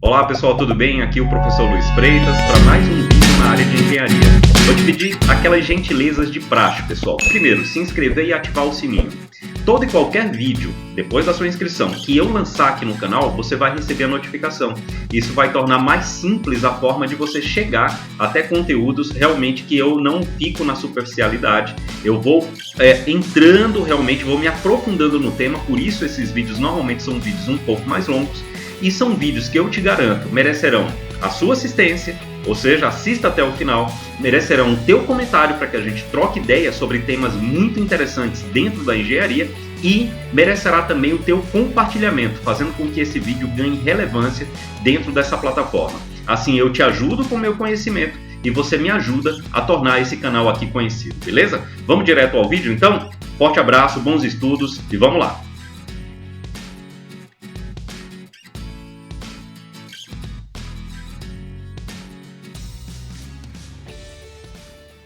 Olá pessoal, tudo bem? Aqui é o professor Luiz Freitas para mais um vídeo na área de engenharia. Vou te pedir aquelas gentilezas de praxe, pessoal. Primeiro, se inscrever e ativar o sininho. Todo e qualquer vídeo, depois da sua inscrição, que eu lançar aqui no canal, você vai receber a notificação. Isso vai tornar mais simples a forma de você chegar até conteúdos realmente que eu não fico na superficialidade. Eu vou entrando realmente, vou me aprofundando no tema, por isso esses vídeos normalmente são vídeos um pouco mais longos. E são vídeos que eu te garanto merecerão a sua assistência, ou seja, assista até o final, merecerão o teu comentário para que a gente troque ideias sobre temas muito interessantes dentro da engenharia e merecerá também o teu compartilhamento, fazendo com que esse vídeo ganhe relevância dentro dessa plataforma. Assim eu te ajudo com o meu conhecimento e você me ajuda a tornar esse canal aqui conhecido, beleza? Vamos direto ao vídeo então? Forte abraço, bons estudos e vamos lá!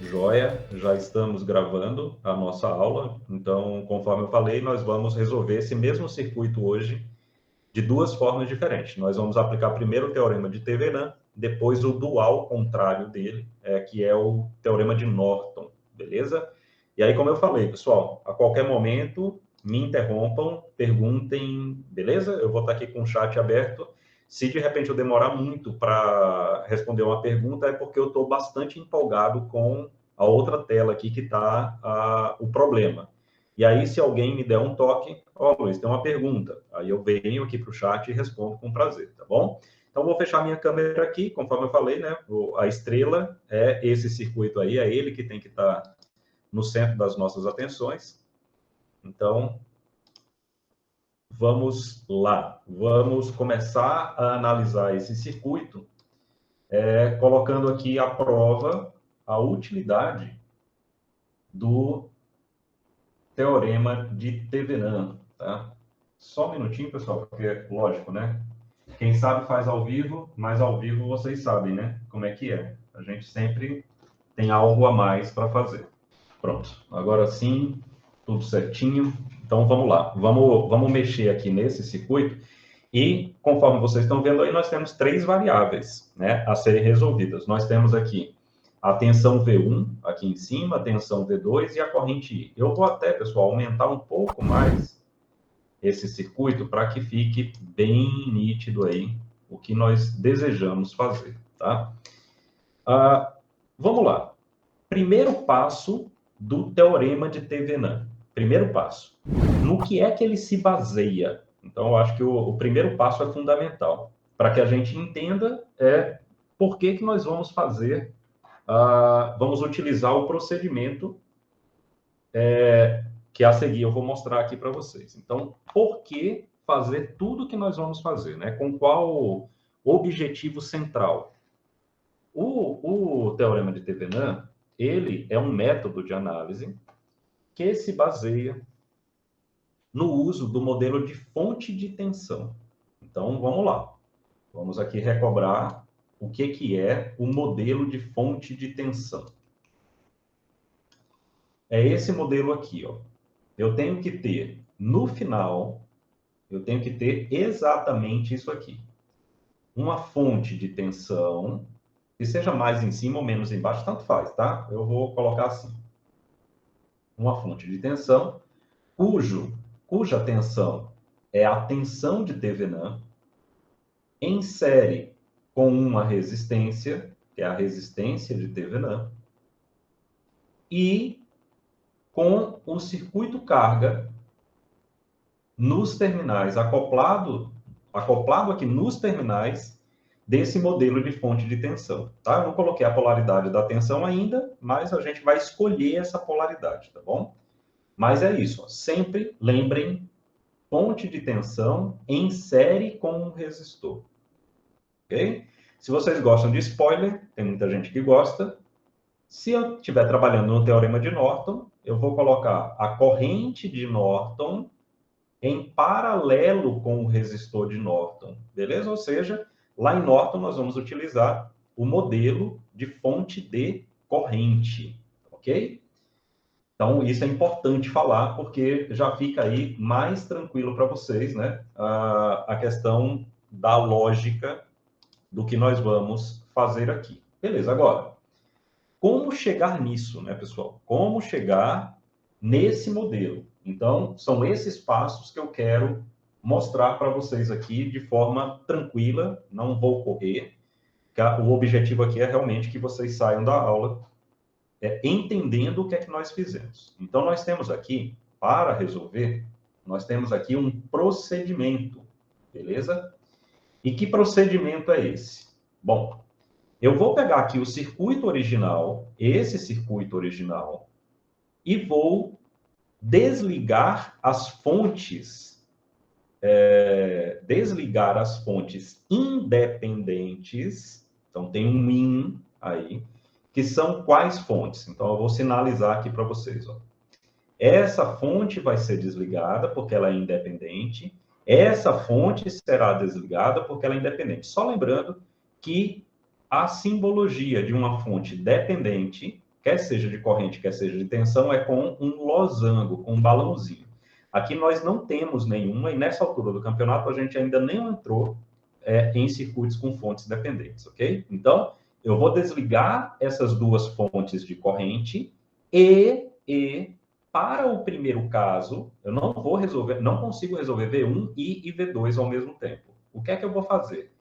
Joia, já estamos gravando a nossa aula, então, conforme eu falei, nós vamos resolver esse mesmo circuito hoje de duas formas diferentes. Nós vamos aplicar primeiro o teorema de Thevenin, depois o dual contrário dele, que é o teorema de Norton, beleza? E aí, como eu falei, pessoal, a qualquer momento, me interrompam, perguntem, beleza? Eu vou estar aqui com o chat aberto. Se de repente eu demorar muito para responder uma pergunta, é porque eu estou bastante empolgado com a outra tela aqui que está o problema. E aí, se alguém me der um toque, Luiz, tem uma pergunta. Aí eu venho aqui para o chat e respondo com prazer, tá bom? Então, vou fechar minha câmera aqui, conforme eu falei, né? A estrela é esse circuito aí, é ele que tem que estar no centro das nossas atenções. Então, vamos lá. Vamos começar a analisar esse circuito, colocando aqui à prova a utilidade do teorema de Thevenin, tá? Só um minutinho, pessoal, porque, lógico, né? Quem sabe faz ao vivo, mas ao vivo vocês sabem, né? Como é que é. A gente sempre tem algo a mais para fazer. Pronto. Agora sim, tudo certinho. Então, vamos lá. Vamos mexer aqui nesse circuito. E, conforme vocês estão vendo aí, nós temos três variáveis, né, a serem resolvidas. Nós temos aqui a tensão V1 aqui em cima, a tensão V2 e a corrente I. Eu vou até, pessoal, aumentar um pouco mais esse circuito para que fique bem nítido aí o que nós desejamos fazer, tá? Vamos lá. Primeiro passo do teorema de Thevenin. Primeiro passo. No que é que ele se baseia? Então, eu acho que o primeiro passo é fundamental para que a gente entenda por que nós vamos fazer, vamos utilizar o procedimento que a seguir eu vou mostrar aqui para vocês. Então, por que fazer tudo que nós vamos fazer, né? Com qual objetivo central? O teorema de Thevenin, ele é um método de análise que se baseia no uso do modelo de fonte de tensão. Então, vamos lá. Vamos aqui recobrar o que é o modelo de fonte de tensão. É esse modelo aqui, ó. Eu tenho que ter, no final, eu tenho que ter exatamente isso aqui. Uma fonte de tensão, que seja mais em cima ou menos embaixo, tanto faz, tá? Eu vou colocar assim. Uma fonte de tensão, cuja tensão é a tensão de Thevenin, em série com uma resistência, que é a resistência de Thevenin, e com o circuito carga nos terminais, acoplado aqui nos terminais desse modelo de fonte de tensão, tá? Eu não coloquei a polaridade da tensão ainda, mas a gente vai escolher essa polaridade, tá bom? Mas é isso, ó. Sempre lembrem, fonte de tensão em série com um resistor, ok? Se vocês gostam de spoiler, tem muita gente que gosta. Se eu estiver trabalhando no teorema de Norton, eu vou colocar a corrente de Norton em paralelo com o resistor de Norton, beleza? Ou seja, lá em Norton nós vamos utilizar o modelo de fonte de corrente, ok? Então, isso é importante falar, porque já fica aí mais tranquilo para vocês, né? A questão da lógica do que nós vamos fazer aqui. Beleza, agora, como chegar nisso, né, pessoal? Como chegar nesse modelo? Então, são esses passos que eu quero mostrar para vocês aqui de forma tranquila, não vou correr. O objetivo aqui é realmente que vocês saiam da aula entendendo o que é que nós fizemos. Então, nós temos aqui, para resolver, nós temos aqui um procedimento, beleza? E que procedimento é esse? Bom, eu vou pegar aqui o circuito original, esse circuito original, e vou desligar as fontes, independentes. Então, tem um in aí, que são quais fontes? Então, eu vou sinalizar aqui para vocês. Ó. Essa fonte vai ser desligada porque ela é independente. Essa fonte será desligada porque ela é independente. Só lembrando que a simbologia de uma fonte dependente, quer seja de corrente, quer seja de tensão, é com um losango, com um balãozinho. Aqui nós não temos nenhuma, e nessa altura do campeonato a gente ainda nem entrou em circuitos com fontes dependentes, ok? Então, eu vou desligar essas duas fontes de corrente e para o primeiro caso, eu não vou resolver, não consigo resolver V1 e V2 ao mesmo tempo. O que é que eu vou fazer?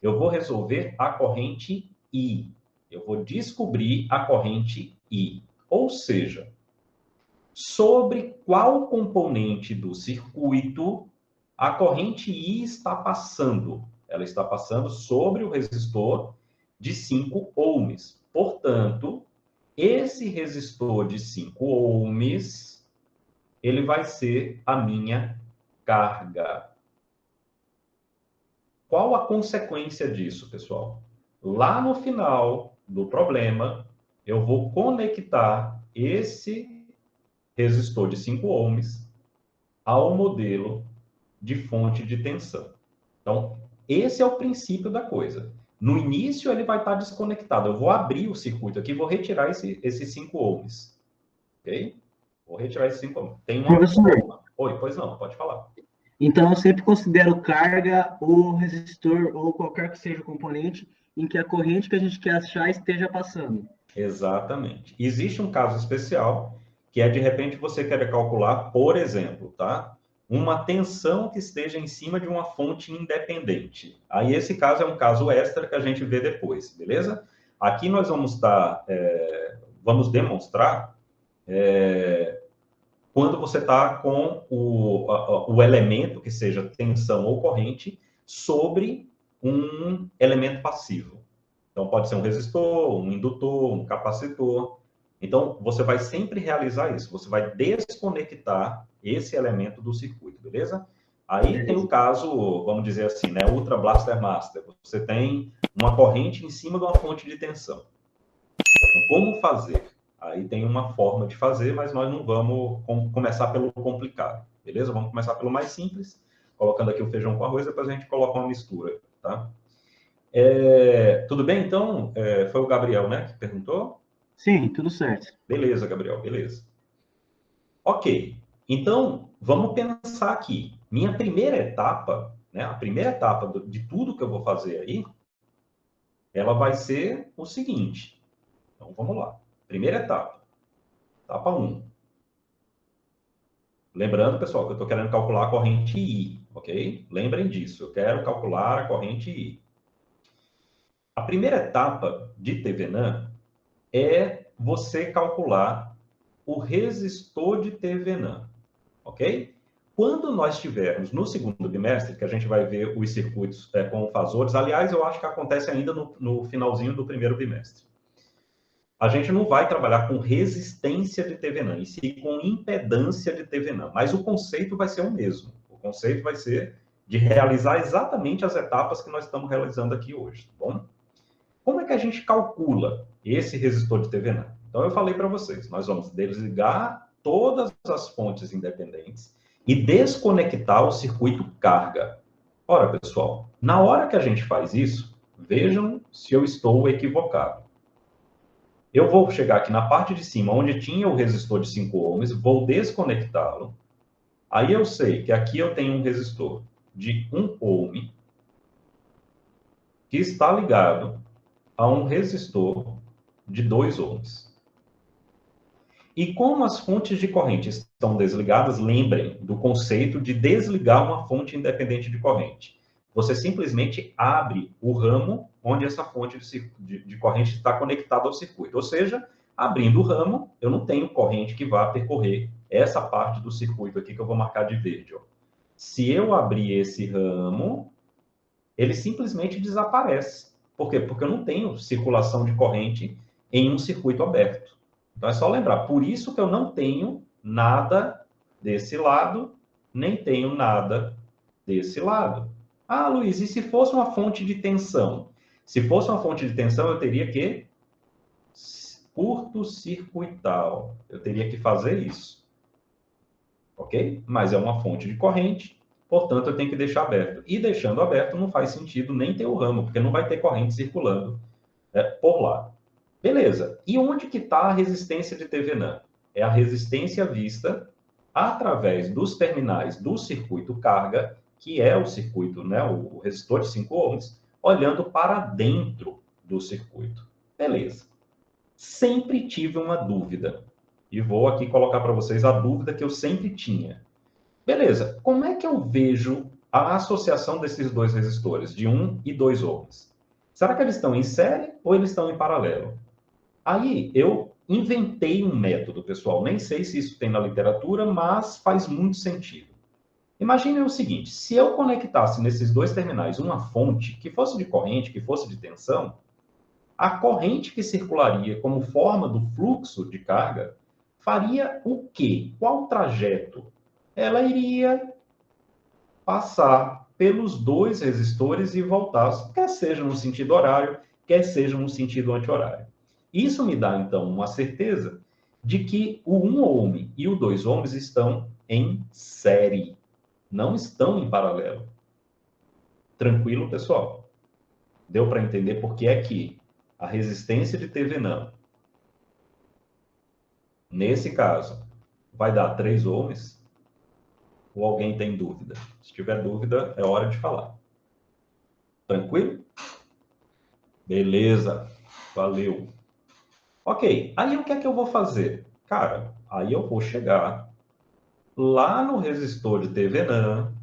Eu vou resolver a corrente I. Eu vou descobrir a corrente I. Ou seja, sobre qual componente do circuito a corrente I está passando? Ela está passando sobre o resistor de 5 ohms. Portanto, esse resistor de 5 ohms, ele vai ser a minha carga. Qual a consequência disso, pessoal? Lá no final do problema, eu vou conectar esse resistor de 5 ohms ao modelo de fonte de tensão. Então, esse é o princípio da coisa. No início, ele vai estar desconectado. Eu vou abrir o circuito aqui, vou retirar esses 5 ohms. Ok? Vou retirar esses 5 ohms. Tem uma forma. Oi, pois não, pode falar. Então, eu sempre considero carga ou resistor ou qualquer que seja o componente em que a corrente que a gente quer achar esteja passando. Exatamente. Existe um caso especial que é, de repente, você quer calcular, por exemplo, tá? Uma tensão que esteja em cima de uma fonte independente. Aí, esse caso é um caso extra que a gente vê depois, beleza? Aqui nós vamos vamos demonstrar quando você está com o elemento, que seja tensão ou corrente, sobre um elemento passivo. Então, pode ser um resistor, um indutor, um capacitor. Então, você vai sempre realizar isso. Você vai desconectar esse elemento do circuito, beleza? Aí tem o caso, vamos dizer assim, né? Ultra Blaster Master. Você tem uma corrente em cima de uma fonte de tensão. Então, como fazer? Aí tem uma forma de fazer, mas nós não vamos começar pelo complicado, beleza? Vamos começar pelo mais simples, colocando aqui o feijão com arroz, depois a gente coloca uma mistura, tá? Tudo bem, então? Foi o Gabriel, né, que perguntou? Sim, tudo certo. Beleza, Gabriel, beleza. Ok, então, vamos pensar aqui. Minha primeira etapa, né, a primeira etapa de tudo que eu vou fazer aí, ela vai ser o seguinte. Então, vamos lá. Primeira etapa. Etapa 1. Lembrando, pessoal, que eu estou querendo calcular a corrente I, ok? Lembrem disso, eu quero calcular a corrente I. A primeira etapa de Thevenin é você calcular o resistor de Thevenin, ok? Quando nós estivermos no segundo bimestre, que a gente vai ver os circuitos com fasores, aliás, eu acho que acontece ainda no finalzinho do primeiro bimestre. A gente não vai trabalhar com resistência de Thevenin, e sim com impedância de Thevenin, mas o conceito vai ser o mesmo. O conceito vai ser de realizar exatamente as etapas que nós estamos realizando aqui hoje, tá bom? Como é que a gente calcula esse resistor de Thevenin? Então, eu falei para vocês, nós vamos desligar todas as fontes independentes e desconectar o circuito carga. Ora, pessoal, na hora que a gente faz isso, vejam se eu estou equivocado. Eu vou chegar aqui na parte de cima, onde tinha o resistor de 5 ohms, vou desconectá-lo. Aí eu sei que aqui eu tenho um resistor de 1 ohm. que está ligado a um resistor de 2 ohms. E como as fontes de corrente estão desligadas, lembrem do conceito de desligar uma fonte independente de corrente. Você simplesmente abre o ramo onde essa fonte de corrente está conectada ao circuito. Ou seja, abrindo o ramo, eu não tenho corrente que vá percorrer essa parte do circuito aqui que eu vou marcar de verde. Ó. Se eu abrir esse ramo, ele simplesmente desaparece. Por quê? Porque eu não tenho circulação de corrente em um circuito aberto. Então é só lembrar, por isso que eu não tenho nada desse lado, nem tenho nada desse lado. Ah, Luiz, e se fosse uma fonte de tensão? Se fosse uma fonte de tensão, eu teria que curto-circuitar. Eu teria que fazer isso. Ok? Mas é uma fonte de corrente, portanto, eu tenho que deixar aberto. E deixando aberto não faz sentido nem ter o ramo, porque não vai ter corrente circulando por lá. Beleza. E onde que está a resistência de TVNAN? É a resistência vista através dos terminais do circuito carga, que é o circuito, né, o resistor de 5 ohms, olhando para dentro do circuito. Beleza. Sempre tive uma dúvida. E vou aqui colocar para vocês a dúvida que eu sempre tinha. Beleza, como é que eu vejo a associação desses dois resistores, de 1 e 2 ohms? Será que eles estão em série ou eles estão em paralelo? Aí eu inventei um método, pessoal. Nem sei se isso tem na literatura, mas faz muito sentido. Imagine o seguinte, se eu conectasse nesses dois terminais uma fonte que fosse de corrente, que fosse de tensão, a corrente que circularia como forma do fluxo de carga faria o quê? Qual trajeto? Ela iria passar pelos dois resistores e voltar, quer seja no sentido horário, quer seja no sentido anti-horário. Isso me dá, então, uma certeza de que o 1 ohm e o 2 ohms estão em série, não estão em paralelo. Tranquilo, pessoal? Deu para entender por que é que a resistência de TVNAN, nesse caso, vai dar 3 ohms? Ou alguém tem dúvida? Se tiver dúvida, é hora de falar. Tranquilo? Beleza. Valeu. Ok, aí o que é que eu vou fazer? Cara, aí eu vou chegar lá no resistor de TVNAN,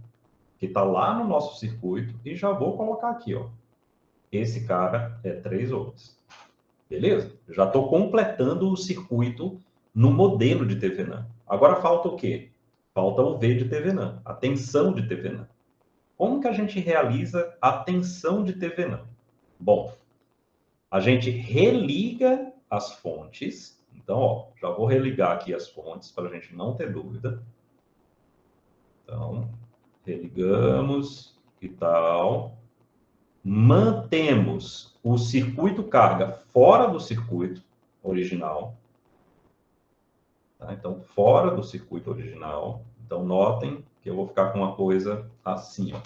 que está lá no nosso circuito, e já vou colocar aqui, ó. Esse cara é 3 ohms. Beleza? Já estou completando o circuito no modelo de TVNAN. Agora falta o quê? Falta o V de TVNAN, a tensão de TVNAN. Como que a gente realiza a tensão de TVNAN? Bom, a gente religa as fontes. Então, ó, já vou religar aqui as fontes para a gente não ter dúvida. Então, religamos e tal. Mantemos o circuito carga fora do circuito original. Tá? Então, fora do circuito original. Então, notem que eu vou ficar com uma coisa assim, ó.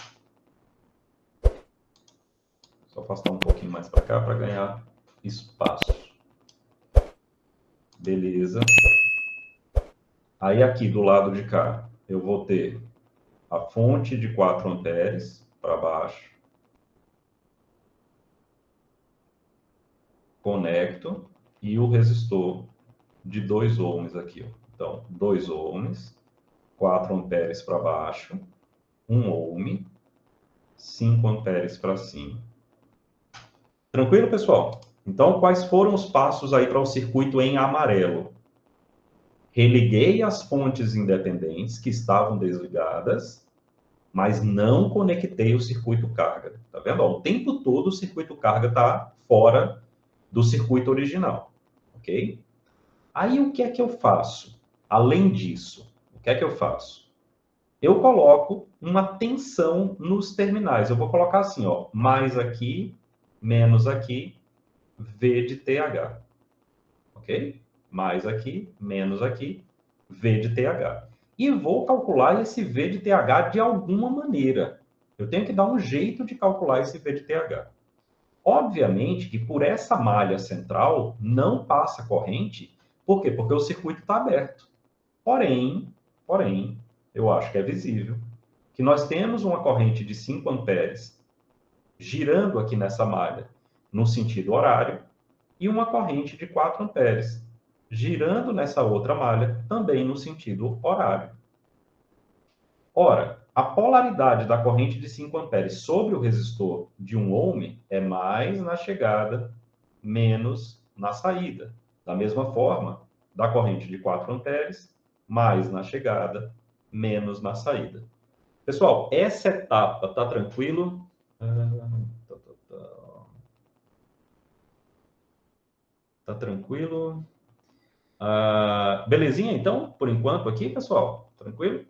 Só afastar um pouquinho mais para cá para ganhar espaço. Beleza. Aí aqui do lado de cá, eu vou ter a fonte de 4 amperes para baixo. Conecto e o resistor de 2 ohms aqui. Ó. Então, 2 ohms, 4 amperes para baixo, 1 ohm, 5 amperes para cima. Tranquilo, pessoal? Então, quais foram os passos aí para o circuito em amarelo? Religuei as fontes independentes que estavam desligadas, mas não conectei o circuito carga. Tá vendo? Ó, o tempo todo o circuito carga está fora do circuito original, ok? Aí o que é que eu faço? Além disso, o que é que eu faço? Eu coloco uma tensão nos terminais. Eu vou colocar assim, ó, mais aqui, menos aqui, V de TH, ok? Mais aqui, menos aqui, V de TH. E vou calcular esse V de TH de alguma maneira. Eu tenho que dar um jeito de calcular esse V de TH. Obviamente que por essa malha central não passa corrente. Por quê? Porque o circuito está aberto. Porém, eu acho que é visível que nós temos uma corrente de 5 amperes girando aqui nessa malha no sentido horário, e uma corrente de 4 amperes, girando nessa outra malha também no sentido horário. Ora, a polaridade da corrente de 5 amperes sobre o resistor de 1 ohm é mais na chegada, menos na saída. Da mesma forma, da corrente de 4 amperes, mais na chegada, menos na saída. Pessoal, essa etapa tá tranquilo? Tá tranquilo? Belezinha, então, por enquanto aqui, pessoal? Tranquilo?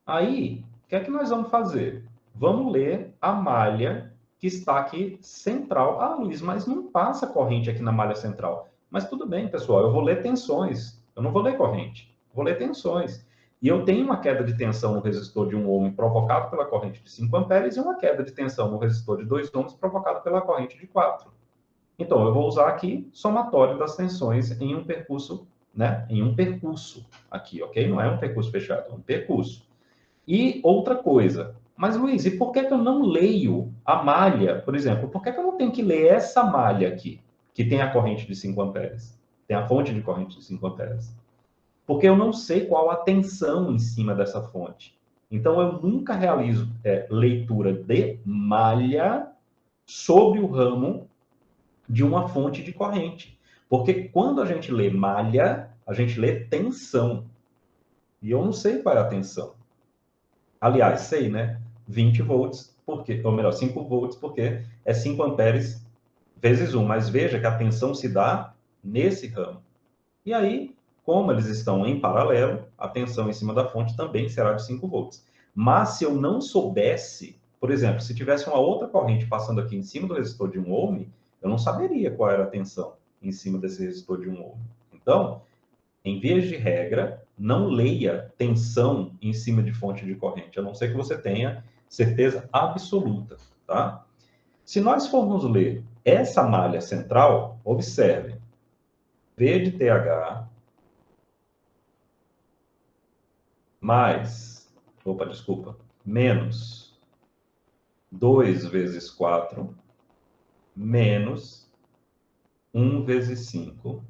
Aí, o que é que nós vamos fazer? Vamos ler a malha que está aqui central. Ah, Luiz, mas não passa corrente aqui na malha central. Mas tudo bem, pessoal, eu vou ler tensões. Eu não vou ler corrente, vou ler tensões. E eu tenho uma queda de tensão no resistor de 1 ohm provocado pela corrente de 5 amperes e uma queda de tensão no resistor de 2 ohms provocado pela corrente de 4. Então, eu vou usar aqui somatório das tensões em um percurso, né? Em um percurso aqui, ok? Não é um percurso fechado, é um percurso. E outra coisa, mas Luiz, e por que que eu não leio a malha, por exemplo? Por que que eu não tenho que ler essa malha aqui, que tem a corrente de 5 amperes? Tem a fonte de corrente de 5 amperes. Porque eu não sei qual a tensão em cima dessa fonte. Então, eu nunca realizo leitura de malha sobre o ramo de uma fonte de corrente. Porque quando a gente lê malha, a gente lê tensão. E eu não sei qual é a tensão. Aliás, sei, né? 20 volts, porque, ou melhor, 5 volts, porque é 5 amperes vezes 1. Mas veja que a tensão se dá nesse ramo. E aí, como eles estão em paralelo, a tensão em cima da fonte também será de 5 volts. Mas se eu não soubesse, por exemplo, se tivesse uma outra corrente passando aqui em cima do resistor de 1 ohm, eu não saberia qual era a tensão em cima desse resistor de 1 ohm. Então, em via de regra, não leia tensão em cima de fonte de corrente, a não ser que você tenha certeza absoluta, tá? Se nós formos ler essa malha central, observe, V de TH mais, menos 2 vezes 4 menos 1 vezes 5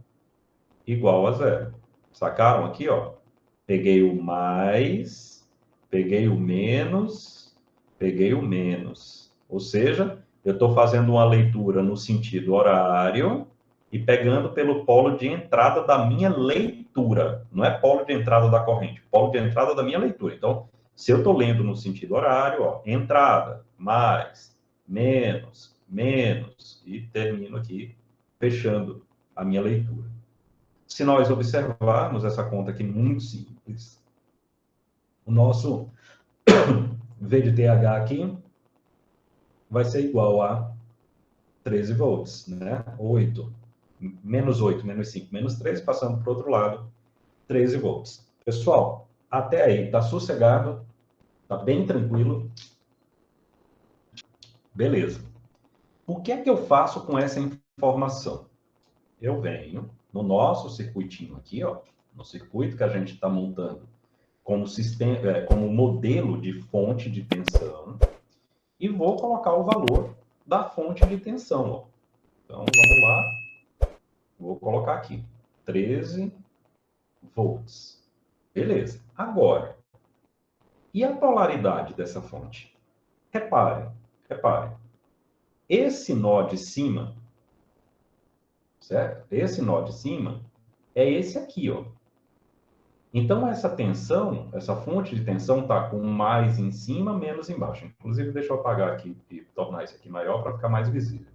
igual a zero. Sacaram aqui, ó? Peguei o mais, peguei o menos, peguei o menos. Ou seja, eu estou fazendo uma leitura no sentido horário e pegando pelo polo de entrada da minha leitura. Não é polo de entrada da corrente, polo de entrada da minha leitura. Então, se eu estou lendo no sentido horário, ó, entrada, mais, menos, menos, e termino aqui fechando a minha leitura. Se nós observarmos essa conta aqui muito simples, o nosso V de TH aqui vai ser igual a 13 volts, né? 8, menos 8, menos 5, menos 13, passando para o outro lado, 13 volts. Pessoal, até aí, tá sossegado? Tá bem tranquilo? Beleza. O que é que eu faço com essa informação? Eu venho no nosso circuitinho aqui, ó, no circuito que a gente está montando como sistema, como modelo de fonte de tensão, e vou colocar o valor da fonte de tensão. Ó. Então, vamos lá. Vou colocar aqui, 13 volts. Beleza. Agora, e a polaridade dessa fonte? Reparem. Esse nó de cima, certo? Esse nó de cima é esse aqui, ó. Então, essa tensão, essa fonte de tensão está com mais em cima, menos embaixo. Inclusive, deixa eu apagar aqui e tornar isso aqui maior para ficar mais visível.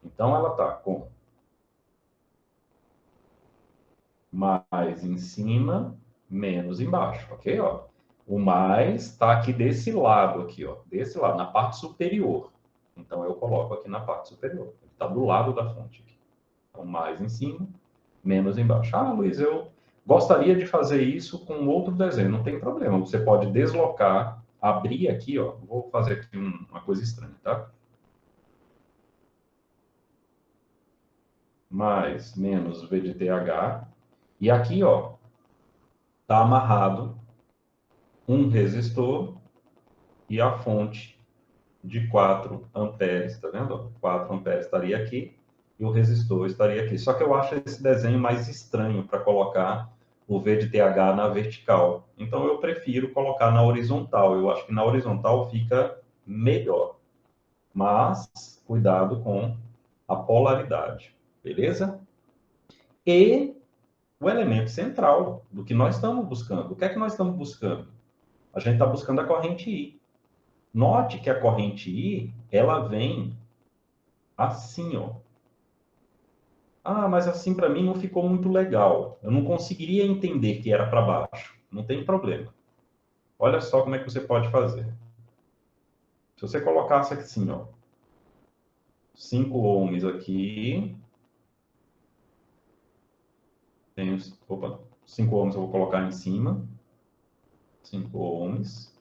Então, ela está com mais em cima, menos embaixo, ok? Ó. O mais está aqui desse lado, aqui, ó, desse lado, na parte superior. Então, eu coloco aqui na parte superior. Ele está do lado da fonte. Aqui. Então, mais em cima, menos embaixo. Ah, Luiz, eu gostaria de fazer isso com outro desenho. Não tem problema. Você pode deslocar, abrir aqui, ó. Vou fazer aqui uma coisa estranha, tá? Mais, menos V de TH. E aqui, ó, tá amarrado um resistor e a fonte de 4 amperes, tá vendo? 4 amperes estaria aqui e o resistor estaria aqui. Só que eu acho esse desenho mais estranho para colocar o VDTH na vertical. Então, eu prefiro colocar na horizontal. Eu acho que na horizontal fica melhor. Mas, cuidado com a polaridade, beleza? E o elemento central do que nós estamos buscando. O que é que nós estamos buscando? A gente está buscando a corrente I. Note que a corrente I, ela vem assim, ó. Ah, mas assim para mim não ficou muito legal. Eu não conseguiria entender que era para baixo. Não tem problema. Olha só como é que você pode fazer. Se você colocasse assim, ó, 5 ohms aqui. Tenho, opa, 5 ohms eu vou colocar em cima. 5 ohms.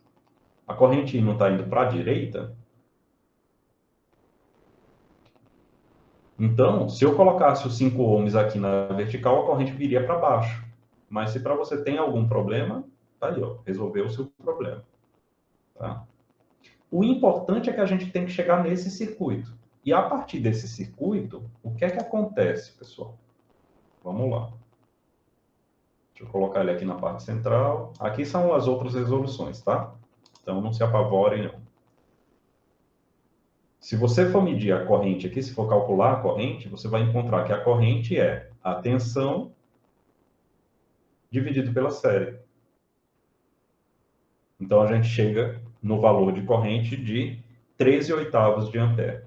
A corrente não está indo para a direita. Então, se eu colocasse os 5 ohms aqui na vertical, a corrente viria para baixo. Mas se para você tem algum problema, tá aí, ó, resolveu o seu problema. Tá? O importante é que a gente tem que chegar nesse circuito. E a partir desse circuito, o que é que acontece, pessoal? Vamos lá. Deixa eu colocar ele aqui na parte central. Aqui são as outras resoluções, tá? Então, não se apavorem, não. Se você for medir a corrente aqui, se for calcular a corrente, você vai encontrar que a corrente é a tensão dividido pela série. Então, a gente chega no valor de corrente de 13/8 de ampere.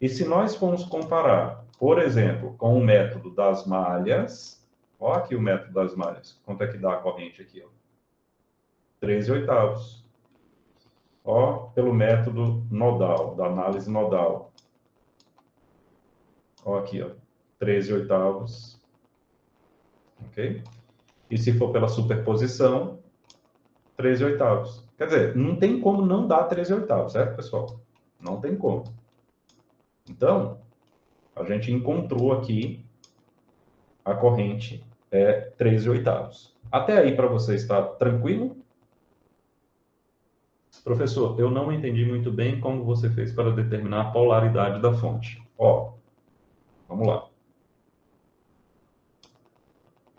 E se nós formos comparar, por exemplo, com o método das malhas, olha aqui o método das malhas, quanto é que dá a corrente aqui? Ó? 13/8. Ó, pelo método nodal, da análise nodal. Ó, aqui, ó, 13/8. Ok? E se for pela superposição, 13/8. Quer dizer, não tem como não dar 13/8, certo, pessoal? Não tem como. Então, a gente encontrou aqui a corrente é 13/8. Até aí para você está tranquilo? Professor, eu não entendi muito bem como você fez para determinar a polaridade da fonte. Ó, vamos lá.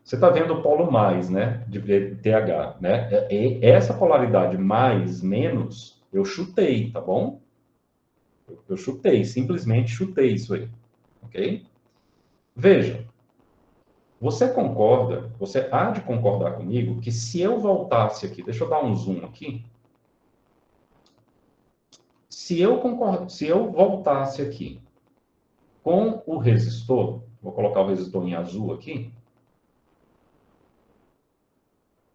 Você está vendo o polo mais, né, de VTH, né? E essa polaridade mais, menos, eu chutei, tá bom? Eu chutei, simplesmente chutei isso aí, ok? Veja, você concorda, você há de concordar comigo que se eu voltasse aqui, deixa eu dar um zoom aqui. Se eu voltasse aqui com o resistor, vou colocar o resistor em azul aqui,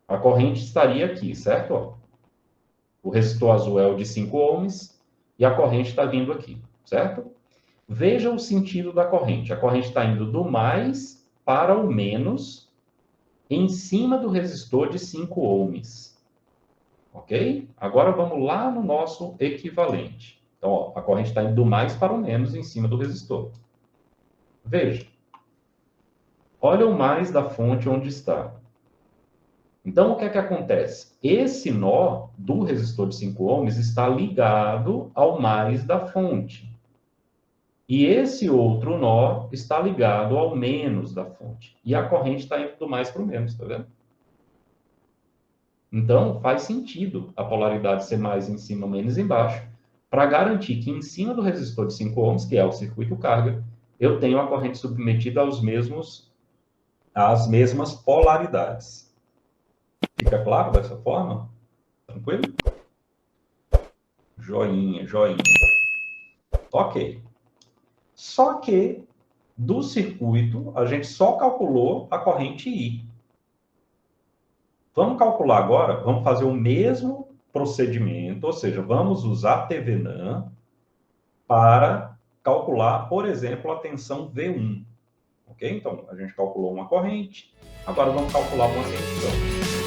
a corrente estaria aqui, certo? O resistor azul é o de 5 ohms e a corrente está vindo aqui, certo? Veja o sentido da corrente. A corrente está indo do mais para o menos em cima do resistor de 5 ohms. Ok? Agora vamos lá no nosso equivalente. Então, ó, a corrente está indo do mais para o menos em cima do resistor. Veja. Olha o mais da fonte onde está. Então, o que é que acontece? Esse nó do resistor de 5 ohms está ligado ao mais da fonte. E esse outro nó está ligado ao menos da fonte. E a corrente está indo do mais para o menos, tá vendo? Então, faz sentido a polaridade ser mais em cima, menos embaixo, para garantir que em cima do resistor de 5 ohms, que é o circuito carga, eu tenho a corrente submetida às mesmas polaridades. Fica claro dessa forma? Tranquilo? Joinha, joinha. Ok. Só que, do circuito, a gente só calculou a corrente I. Vamos calcular agora, vamos fazer o mesmo procedimento, ou seja, vamos usar Thevenin para calcular, por exemplo, a tensão V1. Ok? Então, a gente calculou uma corrente, agora vamos calcular uma tensão.